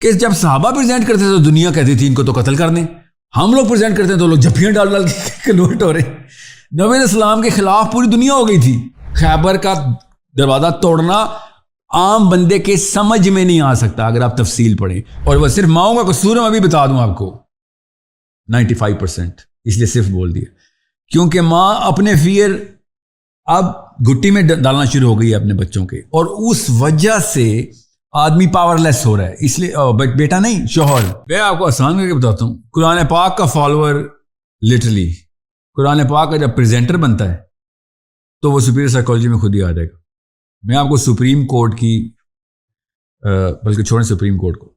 کہ جب صحابہ پریزنٹ کرتے تھے تو دنیا کہتی تھی ان کو تو قتل کر دیں، ہم لوگ پریزنٹ کرتے ہیں تو لوگ جھپیاں ڈال ڈال کے کنورٹ ہو رہے ہیں. نبی علیہ السلام کے خلاف پوری دنیا ہو گئی تھی. خیبر کا دروازہ توڑنا عام بندے کے سمجھ میں نہیں آ سکتا اگر آپ تفصیل پڑھیں. اور وہ صرف ماؤں کا قصور ہے، میں بھی بتا دوں آپ کو 95%، اس لیے صرف بول دیا کیونکہ ماں اپنے فیئر اب گھٹی میں ڈالنا شروع ہو گئی ہے اپنے بچوں کے، اور اس وجہ سے آدمی پاور لیس ہو رہا ہے. اس لیے بیٹا نہیں، شوہر. میں آپ کو آسان کر کے بتاتا ہوں، قرآن پاک کا فالوور لٹرلی قرآن پاک کا جب پریزنٹر بنتا ہے تو وہ سپیریئر سائیکالوجی میں خود ہی آ جائے گا. میں آپ کو سپریم کورٹ کی بلکہ چھوڑیں سپریم کورٹ کو،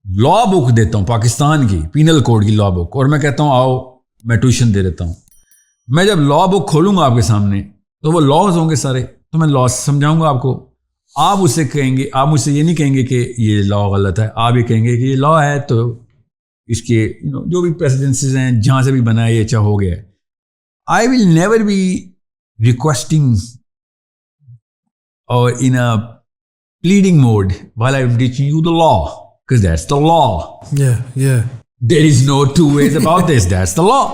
لا بک دیتا ہوں پاکستان کی پینل کوڈ کی لا بک، اور میں کہتا ہوں آؤ میں ٹیوشن دے دیتا ہوں. میں جب لا بک کھولوں گا آپ کے سامنے تو وہ لاز ہوں گے سارے، تو میں لاز سمجھاؤں گا آپ کو. آپ اسے کہیں گے، آپ مجھ سے یہ نہیں کہیں گے کہ یہ لا غلط ہے، آپ یہ کہیں گے کہ یہ لا ہے تو اس کے جو بھی پریسیڈنسز ہیں جہاں سے بھی بنا ہے یہ اچھا ہو گیا ہے. آئی ول نیور بی ریکویسٹنگ اور in a pleading mode while I'm teaching you the law, because that's the law. Yeah. There is no two ways about this. That's the law.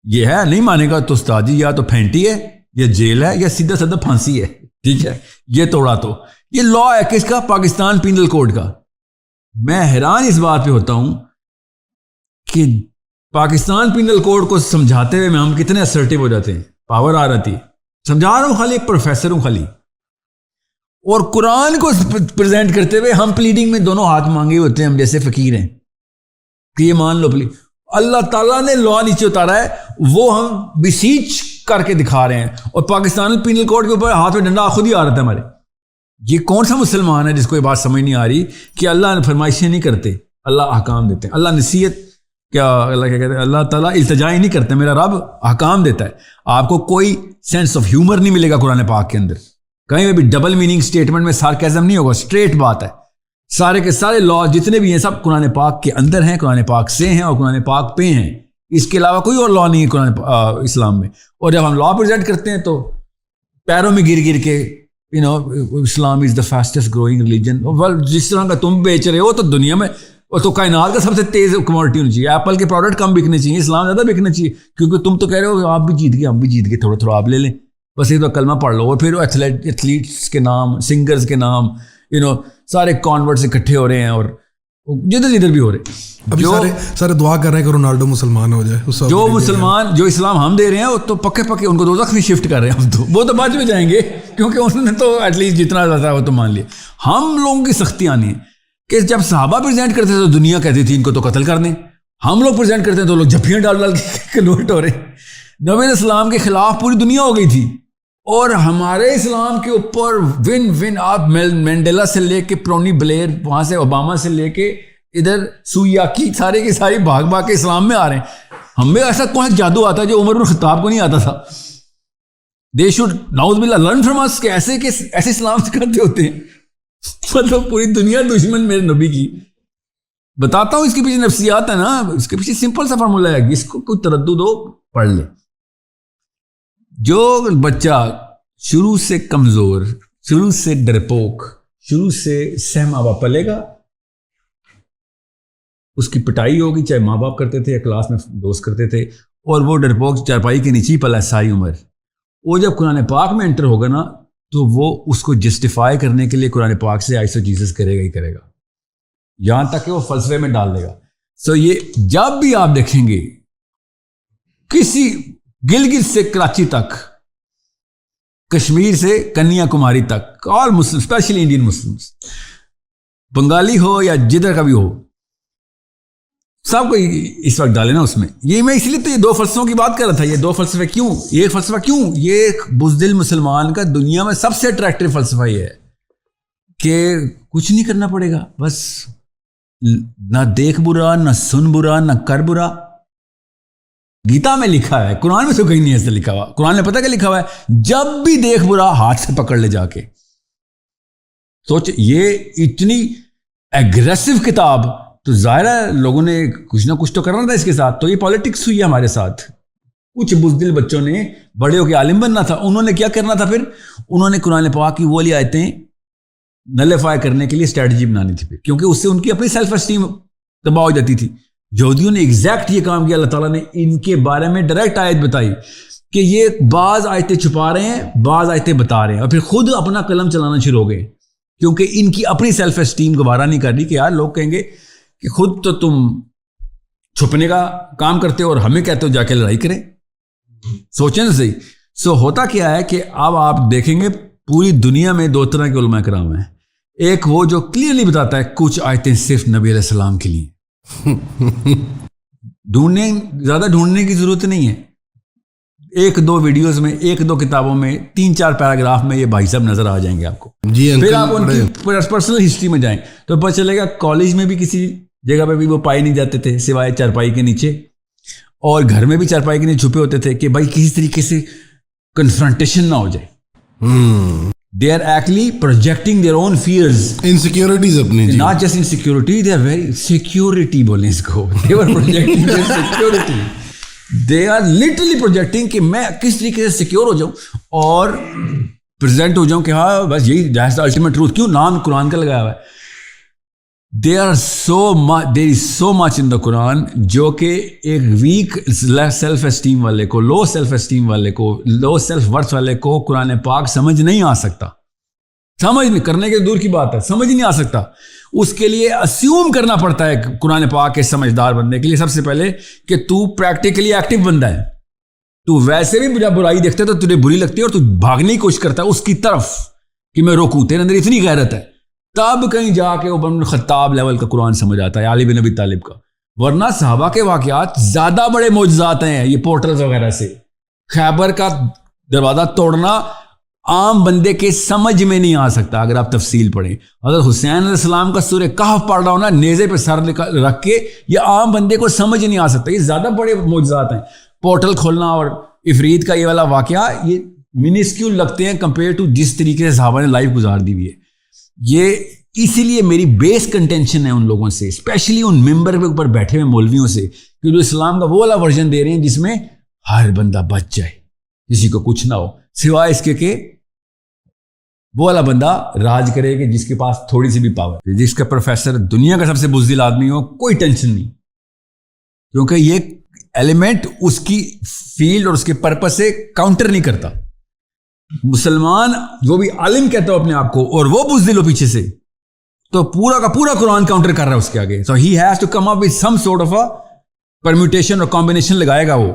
یہ ہے، نہیں مانے گا تو استاد جی یا تو پھینٹی ہے یا جیل ہے یا سیدھا سیدھا پھانسی ہے. ٹھیک ہے، یہ توڑا تو یہ لا ہے کس کا؟ پاکستان پینل کوڈ کا. میں حیران اس بات پہ ہوتا ہوں کہ پاکستان پینل کوڈ کو سمجھاتے ہوئے میں ہم کتنے اسرٹیو ہو جاتے ہیں. پاور آ رہی، سمجھا رہا ہوں، خالی ایک پروفیسر ہوں خالی، اور قرآن کو پریزنٹ کرتے ہوئے ہم پلیڈنگ میں دونوں ہاتھ مانگے ہوتے ہیں، ہم جیسے فقیر ہیں کہ یہ مان لو پلیز. اللہ تعالیٰ نے لا نیچے اتارا ہے، وہ ہم بیسیچ کر کے دکھا رہے ہیں، اور پاکستان پینل کوڈ کے اوپر ہاتھ میں ڈنڈا خود ہی آ رہا تھا ہمارے. یہ کون سا مسلمان ہے جس کو یہ بات سمجھ نہیں آ رہی کہ اللہ فرمائشیں نہیں کرتے، اللہ احکام دیتے ہیں. اللہ نصیحت اللہ کیا کہتے ہیں، اللہ تعالیٰ التجا ہی نہیں کرتے، میرا رب احکام دیتا ہے. آپ کو کوئی سینس آف ہیومر نہیں ملے گا قرآن پاک کے اندر، کہیں بھی ڈبل میننگ سٹیٹمنٹ میں سارکیزم نہیں ہوگا، اسٹریٹ بات ہے. سارے کے سارے لا جتنے بھی ہیں سب قرآن پاک کے اندر ہیں، قرآن پاک سے ہیں اور قرآن پاک پہ ہیں. اس کے علاوہ کوئی اور لا نہیں ہے قرآن اسلام میں. اور جب ہم لا پریزنٹ کرتے ہیں تو پیروں میں گر گر کے اسلام از دا فاسٹسٹ گروئنگ ریلیجن. جس طرح کا تم بیچ رہے ہو تو دنیا میں اور تو کائنات کا سب سے تیز کموڈٹی ہونی چاہیے. ایپل کے پروڈکٹ کم بکنے چاہیے، اسلام زیادہ بکنا چاہیے، کیونکہ تم تو کہہ رہے ہو آپ بھی جیت گئے ہم بھی جیت گئے، تھوڑا تھوڑا آپ لے لیں، بس ایک تو کلمہ پڑھ لو. اور پھر ایتھلیٹس کے نام، سنگرز کے نام، سارے کانورٹ سے اکٹھے ہو رہے ہیں اور جدھر بھی ہو رہے ہیں. ابھی سارے دعا کر رہے ہیں کہ رونالڈو مسلمان ہو جائے. جو مسلمان جو اسلام ہم دے رہے ہیں وہ تو پکے ان کو دوزخ میں شفٹ کر رہے ہیں ہم تو، وہ تو بعد میں جائیں گے کیونکہ انہوں نے تو ایٹ لیسٹ جتنا زیادہ ہے وہ تو مان لیا. ہم لوگوں کی سختی آنی ہے کہ جب صحابہ پریزنٹ کرتے تھے تو دنیا کہتی تھی ان کو تو قتل کر دیں، ہم لوگ پریزنٹ کرتے ہیں تو لوگ جھپیاں ڈال ڈال کے کنورٹ ہو رہے ہیں. نبی علیہ السلام کے خلاف پوری دنیا ہو گئی تھی، اور ہمارے اسلام کے اوپر ون آپ مینڈیلا سے لے کے پرونی بلیر، وہاں سے اوباما سے لے کے ادھر سویاکی، سارے کے سارے بھاگ بھاگ کے اسلام میں آ رہے ہیں. ہمیں ایسا کون جادو آتا ہے جو عمر بن خطاب کو نہیں آتا تھا؟ دے شوڈ نعوذ باللہ لرن فرام اس کہ ایسے اسلام سے کرتے ہوتے ہیں. مطلب پوری دنیا دشمن میرے نبی کی. بتاتا ہوں اس کے پیچھے نفسیات ہے نا، اس کے پیچھے سمپل سا فارمولہ ہے، اس کو کوئی تردد ہو پڑھ لے. جو بچہ شروع سے کمزور، شروع سے ڈرپوک، شروع سے سہما ہوا پلے گا، اس کی پٹائی ہوگی، چاہے ماں باپ کرتے تھے یا کلاس میں دوست کرتے تھے، اور وہ ڈرپوک چارپائی کے نیچے ہی پلا ہے ساری عمر. وہ جب قرآن پاک میں انٹر ہوگا نا تو وہ اس کو جسٹیفائی کرنے کے لیے قرآن پاک سے آئسو جیسس کرے گا ہی کرے گا، یہاں تک کہ وہ فلسفے میں ڈال دے گا. سو یہ جب بھی آپ دیکھیں گے کسی گلگت سے کراچی تک، کشمیر سے کنیا کماری تک، آل مسلم اسپیشلی انڈین مسلمس، بنگالی ہو یا جدھر کا بھی ہو، سب کو اس وقت ڈالے نا اس میں. یہ میں اس لیے تو یہ دو فلسفوں کی بات کر رہا تھا. یہ دو فلسفے کیوں، یہ فلسفہ کیوں، یہ ایک بزدل مسلمان کا دنیا میں سب سے اٹریکٹیو فلسفہ یہ ہے کہ کچھ نہیں کرنا پڑے گا، بس نہ دیکھ برا، نہ سن برا، نہ کر برا. گیتا میں لکھا ہے، قرآن میں تو کہیں نہیں ایسا لکھا ہوا. قرآن میں پتہ کیا لکھا ہوا ہے؟ جب بھی دیکھ برا ہاتھ سے پکڑ لے جا کے. سوچ، یہ اتنی ایگریسو کتاب، تو ظاہر ہے لوگوں نے کچھ نہ کچھ تو کرنا تھا اس کے ساتھ. تو یہ پالیٹکس ہوئی ہے ہمارے ساتھ. کچھ بزدل بچوں نے بڑے ہو کے عالم بننا تھا، انہوں نے کیا کرنا تھا؟ پھر انہوں نے قرآن پاک کی وہ والی آیتیں نلیفائی کرنے کے لیے اسٹریٹجی بنانی تھی، کیونکہ اس سے ان کی اپنی سیلف اسٹیم تباہ ہو جاتی تھی. یہودیوں نے ایگزیکٹ یہ کام کیا. اللہ تعالیٰ نے ان کے بارے میں ڈائریکٹ آیت بتائی کہ یہ بعض آیتیں چھپا رہے ہیں، بعض آیتیں بتا رہے ہیں، اور پھر خود اپنا قلم چلانا شروع ہو گئے، کیونکہ ان کی اپنی سیلف اسٹیم گوارا نہیں کر رہی کہ یار لوگ کہیں گے کہ خود تو تم چھپنے کا کام کرتے ہو اور ہمیں کہتے ہو جا کے لڑائی کریں. سوچیں نا صحیح. سو ہوتا کیا ہے کہ اب آپ دیکھیں گے پوری دنیا میں دو طرح کے علماء کرام ہیں. ایک وہ جو کلیئرلی بتاتا ہے کچھ آیتیں صرف نبی علیہ السلام کے لیے، زیادہ ڈھونڈنے کی ضرورت نہیں ہے. ایک دو ویڈیوز میں، ایک دو کتابوں میں، 3-4 پیراگراف میں یہ بھائی صاحب نظر آ جائیں گے آپ کو. پھر آپ ان کی پرسنل ہسٹری میں جائیں تو پتہ چلے گا کالج میں بھی کسی جگہ پہ بھی وہ پائے نہیں جاتے تھے سوائے چارپائی کے نیچے، اور گھر میں بھی چارپائی کے نیچے چھپے ہوتے تھے کہ بھائی کسی طریقے سے کنفرنٹیشن نہ ہو جائے. They are actually projecting their own fears. Insecurities اپنی. Not just insecurity, they are very security بولیں اس کو. They were projecting their security. They are literally projecting کہ میں کس طریقے سے سیکیور ہو جاؤں اور پریزنٹ ہو جاؤں کہ ہاں بس یہی that's the ultimate truth. کیوں نام قرآن کا لگایا ہوا ہے. There is so much in the قرآن جو کہ ایک ویک سیلف اسٹیم والے کو، لو سیلف اسٹیم والے کو، لو سیلف ورتھ والے کو قرآن پاک سمجھ نہیں آ سکتا. سمجھ نہیں کرنے کے دور کی بات ہے، سمجھ نہیں آ سکتا. اس کے لیے اسیوم کرنا پڑتا ہے قرآن پاک کے سمجھدار بننے کے لیے سب سے پہلے کہ تو پریکٹیکلی ایکٹیو بندہ ہے. تو ویسے بھی جب برائی دیکھتے تو تجھے بری لگتی ہے اور تو بھاگنے کی کوشش کرتا ہے اس کی طرف کہ میں روکوں، تیرے اندر اتنی غیرت ہے. تب کہیں جا کے عمر بن خطاب لیول کا قرآن سمجھ آتا ہے، علی بن ابی طالب کا. ورنہ صحابہ کے واقعات زیادہ بڑے معجزات ہیں یہ پورٹلز وغیرہ سے. خیبر کا دروازہ توڑنا عام بندے کے سمجھ میں نہیں آ سکتا اگر آپ تفصیل پڑھیں. حضرت حسین علیہ السلام کا سورہ کہف پڑھ رہا ہونا نیزے پہ سر رکھ کے، یہ عام بندے کو سمجھ نہیں آ سکتا. یہ زیادہ بڑے معجزات ہیں. پورٹل کھولنا اور افریت کا یہ والا واقعہ یہ منسکیول لگتے ہیں کمپیئر ٹو جس طریقے سے صحابہ نے لائف گزار دی ہوئی ہے. یہ اسی لیے میری بیس کنٹینشن ہے ان لوگوں سے، اسپیشلی ان ممبر کے اوپر بیٹھے ہوئے مولویوں سے، کہ جو اسلام کا وہ والا ورژن دے رہے ہیں جس میں ہر بندہ بچ جائے، کسی کو کچھ نہ ہو، سوائے اس کے کہ وہ والا بندہ راج کرے کہ جس کے پاس تھوڑی سی بھی پاور، جس کا پروفیسر دنیا کا سب سے بزدل آدمی ہو، کوئی ٹینشن نہیں، کیونکہ یہ ایلیمنٹ اس کی فیلڈ اور اس کے پرپس سے کاؤنٹر نہیں کرتا. مسلمان جو بھی عالم کہتا ہو اپنے آپ کو اور وہ بزدل ہو پیچھے سے، تو پورا کا پورا قرآن کاؤنٹر کر رہا ہے اس کے آگے. So he has to come up with some sort of a permutation اور کمبینیشن لگائے گا وہ.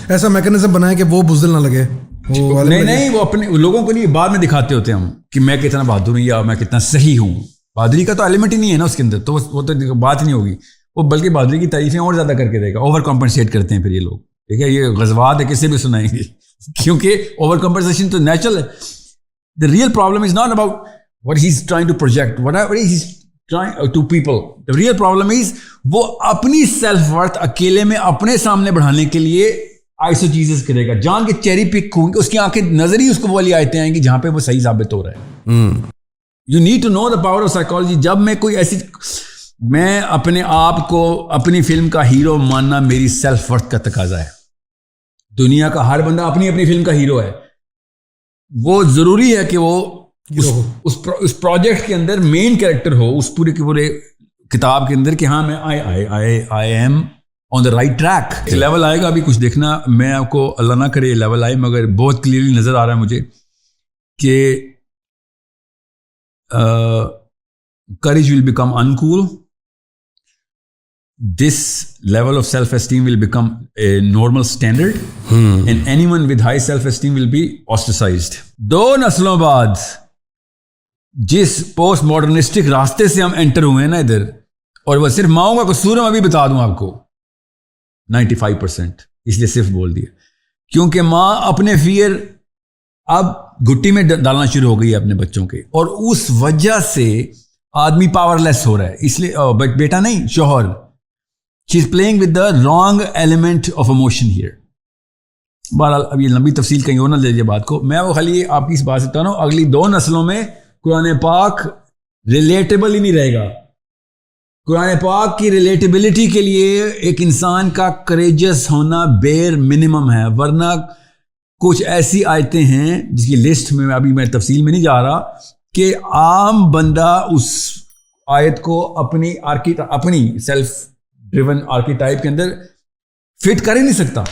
ایسا میکینزم بنائے کہ وہ بزدل نہ لگے. نہیں وہ اپنے لوگوں کو نہیں، بعد میں دکھاتے ہوتے ہیں ہم کہ میں کتنا بہادر ہوں یا میں کتنا صحیح ہوں. بہادری کا تو ایلیمنٹ ہی نہیں ہے نا اس کے اندر، تو وہ تو بات نہیں ہوگی. وہ بلکہ بہادری کی تعریفیں اور زیادہ کر کے دے گا. اوور کمپنسیٹ کرتے ہیں پھر یہ لوگ، ٹھیک ہے. یہ غزوات ہے کسی بھی سنائیں گے کیونکہ اوور کمپنسیشن تو نیچرل ہے. The real problem is not about what he's trying to project, whatever he's trying to people. The real problem is وہ اپنی سیلف ورتھ اکیلے میں اپنے سامنے بڑھانے کے لیے آئسو چیزز کرے گا، جان کے چیری پک ہوں گے، اس کی آنکھیں نظر ہی اس کو والی آیتیں آئیں گی جہاں پہ وہ صحیح ثابت ہو رہا ہے. You need to know the power of psychology. جب میں کوئی ایسی، میں اپنے آپ کو اپنی فلم کا ہیرو ماننا میری سیلف ورتھ کا تقاضا ہے. دنیا کا ہر بندہ اپنی اپنی فلم کا ہیرو ہے. وہ ضروری ہے کہ وہ اس پروجیکٹ کے اندر مین کیریکٹر ہو، اس پورے کے پورے کتاب کے اندر کہ ہاں میں I am on the right track. Level آئے گا ابھی کچھ دیکھنا، میں آپ کو اللہ نہ کرے لیول آئے، مگر بہت کلیئرلی نظر آ رہا ہے مجھے کہ courage will become uncool. This level of self-esteem will become a normal standard, and anyone with high self-esteem will be ostracized. 2 نسلوں بعد جس پوسٹ ماڈرنسٹک راستے سے ہم انٹر ہوئے ہیں نا ادھر، اور وہ صرف ماؤں کا قصور ہے، میں بھی بتا دوں آپ کو 95%، اس لیے صرف بول دیا کیونکہ ماں اپنے فیئر اب گھٹی میں ڈالنا شروع ہو گئی ہے اپنے بچوں کے، اور اس وجہ سے آدمی پاور لیس ہو رہا ہے. اس لیے بیٹا نہیں، شوہر، she is playing with the wrong element of emotion here. بہرحال اب یہ لمبی تفصیل کہیں اور نہ لے لیجیے بات کو، میں وہ خالی آپ کی اس بات سے بتا رہا ہوں اگلی 2 نسلوں میں قرآن پاک ریلیٹیبل ہی نہیں رہے گا. قرآن پاک کی ریلیٹیبلٹی کے لیے ایک انسان کا کریجس ہونا بیر منیمم ہے، ورنہ کچھ ایسی آیتیں ہیں جس کی لسٹ میں ابھی میں تفصیل میں نہیں جا رہا کہ عام بندہ اس آیت کو اپنی سیلف ڈریون آرکیٹائپ کے اندر فٹ کر ہی نہیں سکتا.